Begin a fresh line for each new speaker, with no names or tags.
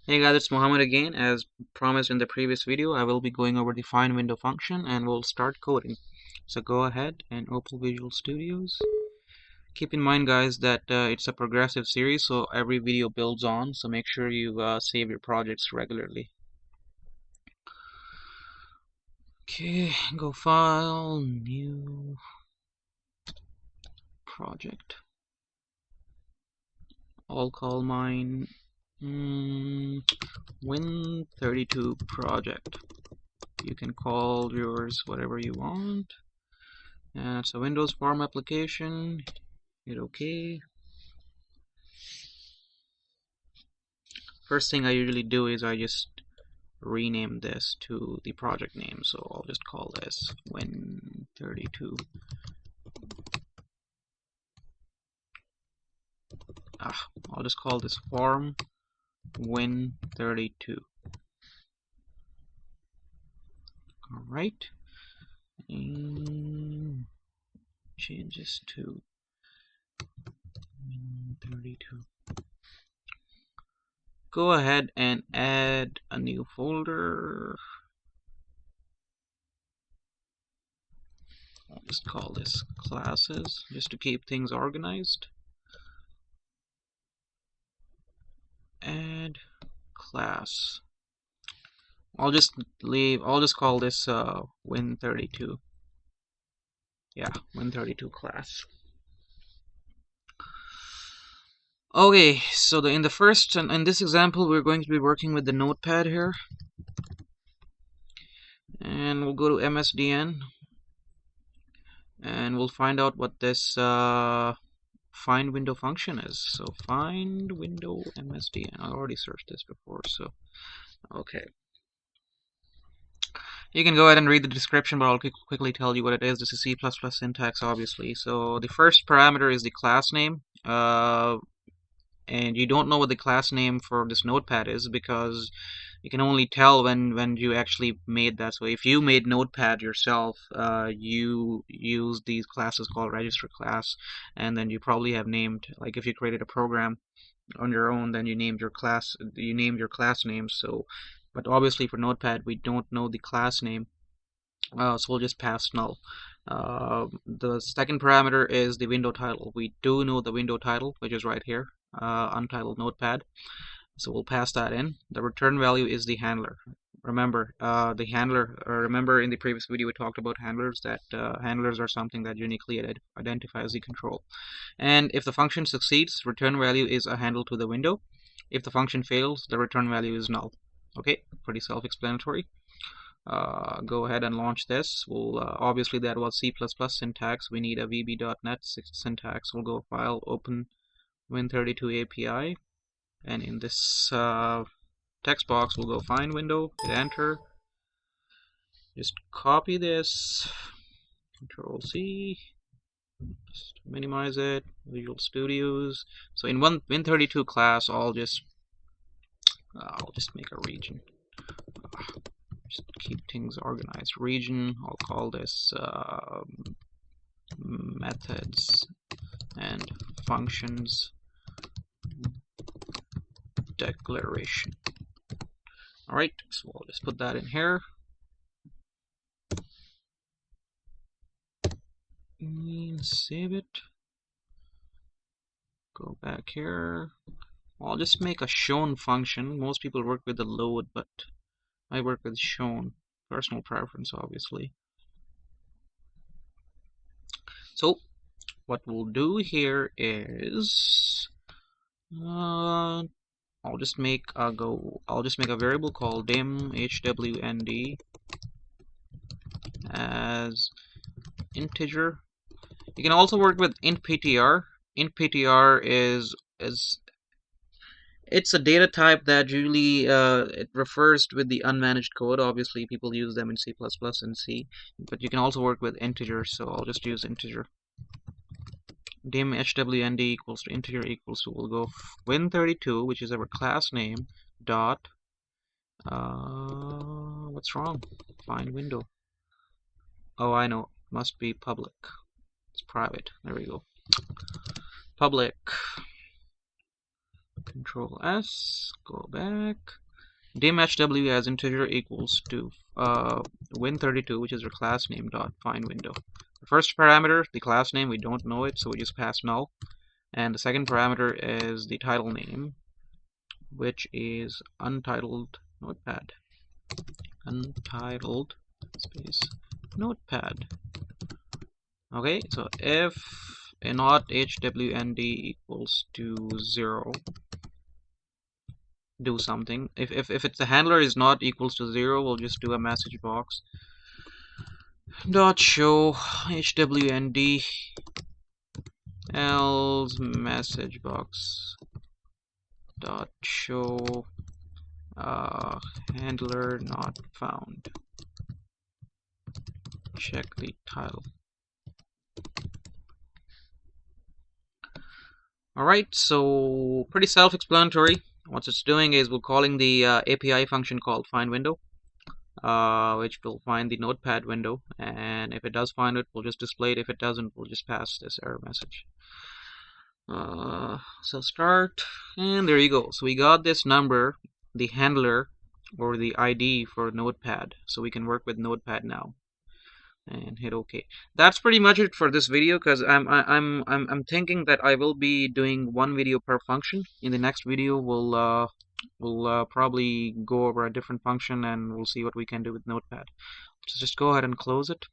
Hey guys, it's Mohammed again. As promised in the previous video, I will be going over the FindWindow function and we'll start coding. So go ahead and open Visual Studios. Keep in mind guys that it's a progressive series, so every video builds on, so make sure you save your projects regularly. Okay, go File, New Project. I'll call mine Win32 project. You can call yours whatever you want. And it's a Windows Form application. Hit OK. First thing I usually do is I just rename this to the project name. So I'll just call this Win32. I'll just call this form Win32. Alright. And change this to Win32. Go ahead and add a new folder. I'll just call this classes just to keep things organized. Add class. I'll just call this Win32. Yeah, Win32 class. Okay, so in this example we're going to be working with the notepad here. And we'll go to MSDN and we'll find out what this FindWindow function is. So FindWindow MSDN. I already searched this before, so okay. You can go ahead and read the description, but I'll quickly tell you what it is. This is C++ syntax, obviously. So the first parameter is the class name. And you don't know what the class name for this notepad is because you can only tell when you actually made that. So if you made notepad yourself, you use these classes called register class, and then you probably have named, like if you created a program on your own, then you named your class name. So but obviously for notepad we don't know the class name, so we'll just pass null. The second parameter is the window title. We do know the window title, which is right here, untitled notepad, so we'll pass that in. The return value is the handler. Remember, remember in the previous video we talked about handlers, that handlers are something that uniquely identifies the control. And if the function succeeds, return value is a handle to the window. If the function fails, the return value is null. Okay, pretty self-explanatory. Go ahead and launch this. We'll obviously that was C++ syntax. We need a VB.NET syntax. We'll go File, Open Win32 API, and in this text box we'll go FindWindow, hit Enter. Just copy this, Control C, just minimize it. Visual Studios. So in Win32 class, I'll just make a region. Just keep things organized. Region, I'll call this methods and functions declaration. Alright, so I'll just put that in here. And save it. Go back here. I'll just make a shown function. Most people work with the load, but I work with shown. Personal preference, obviously. So what we'll do here is I'll just make a variable called dim hwnd as integer. You can also work with int_ptr. Int_ptr is it's a data type that usually it refers with the unmanaged code. Obviously, people use them in C++ and C, but you can also work with integers. So I'll just use integer. Dim hwnd equals to integer equals to, we'll go Win32, which is our class name, dot what's wrong? FindWindow. Oh, I know, must be public. It's private. There we go. Public Control S, go back. dim_hw as integer equals to Win32, which is your class name dot FindWindow. The first parameter, the class name, we don't know it, so we just pass null. And the second parameter is the title name, which is untitled notepad. Untitled space notepad. Okay, so if not hwnd equals to 0, do something. If it's the handler is not equals to 0, we'll just do a message box dot show hwnd else message box dot show handler not found. Check the title. Alright, so pretty self-explanatory. What it's doing is we're calling the API function called FindWindow, which will find the notepad window, and if it does find it, we'll just display it. If it doesn't, we'll just pass this error message. So start, and there you go. So we got this number, the handler or the ID for notepad, so we can work with notepad now. And hit OK. That's pretty much it for this video, because I'm thinking that I will be doing one video per function. In the next video, we'll probably go over a different function, and we'll see what we can do with Notepad. So just go ahead and close it.